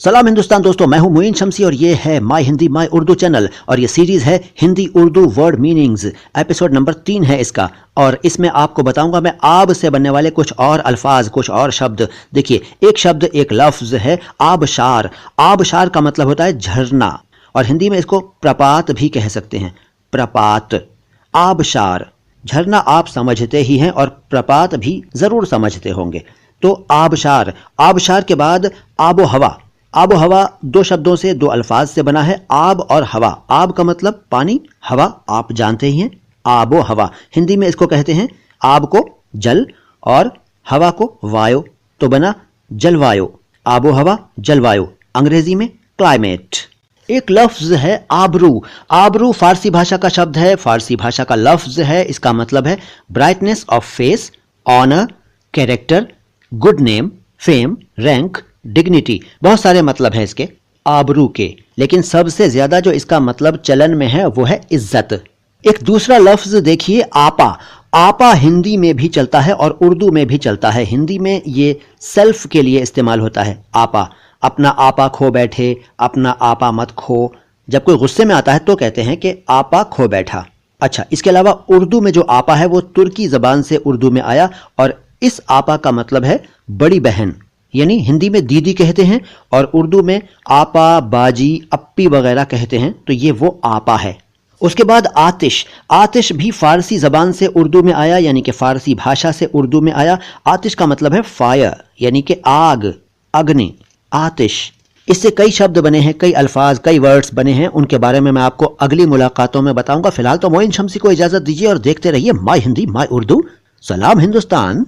सलाम हिंदुस्तान दोस्तों, मैं हूं मोइन शम्सी और ये है my Hindi my Urdu channel और ये सीरीज है Hindi Urdu word meanings. Episode number 3 है इसका और इसमें आपको बताऊंगा मैं आब से बनने वाले कुछ और अल्फाज, कुछ और शब्द। देखिए, एक शब्द, एक लफ्ज है आबशार। आबशार का मतलब होता है झरना और हिंदी में इसको प्रपात भी कह सकते हैं। प्रपात, आबशार, झरना आप समझते ही हैं और प्रपात भी जरूर समझते होंगे। तो आबशार, आबशार के बाद आबो हवा। आबो हवा दो शब्दों से, दो अल्फाज से बना है, आब और हवा। आब का मतलब पानी, हवा आप जानते ही हैं, आबो हवा। हिंदी में इसको कहते हैं आब को जल और हवा को वायु, तो बना जलवायु। आबो हवा, जलवायु, अंग्रेजी में क्लाइमेट। एक लफ्ज है आबरू। आबरू फारसी भाषा का शब्द है, फारसी भाषा का लफ्ज है। इसका मतलब है brightness of face, honour, character, good name, fame, rank, dignity. बहुत सारे मतलब है इसके आबरू के, लेकिन सबसे ज्यादा जो इसका मतलब चलन में है वो है इज्जत। एक दूसरा लफ्ज देखिए आपा। आपा हिंदी में भी चलता है और उर्दू में भी चलता है। हिंदी में ये सेल्फ के लिए इस्तेमाल होता है आपा। अपना आपा खो बैठे, अपना आपा मत खो। जब कोई गुस्से में आता है तो कहते हैं कि आपा खो बैठा। अच्छा, इसके अलावा उर्दू में जो आपा है वो तुर्की जबान से उर्दू में आया और इस आपा का मतलब है बड़ी बहन, यानी हिंदी में दीदी कहते हैं और उर्दू में आपा, बाजी, अप्पी वगैरह कहते हैं, तो ये वो आपा है। उसके बाद आतिश। आतिश भी फारसी जबान से उर्दू में आया, यानी कि फारसी भाषा से उर्दू में आया। आतिश का मतलब है फायर, यानी कि आग, अग्नि, आतिश। इससे कई शब्द बने हैं, कई अल्फाज, कई वर्ड्स बने हैं। उनके बारे में मैं आपको अगली मुलाकातों में बताऊंगा। फिलहाल तो मोइन शम्सी को इजाजत दीजिए और देखते रहिए माय हिंदी माय उर्दू। सलाम हिंदुस्तान।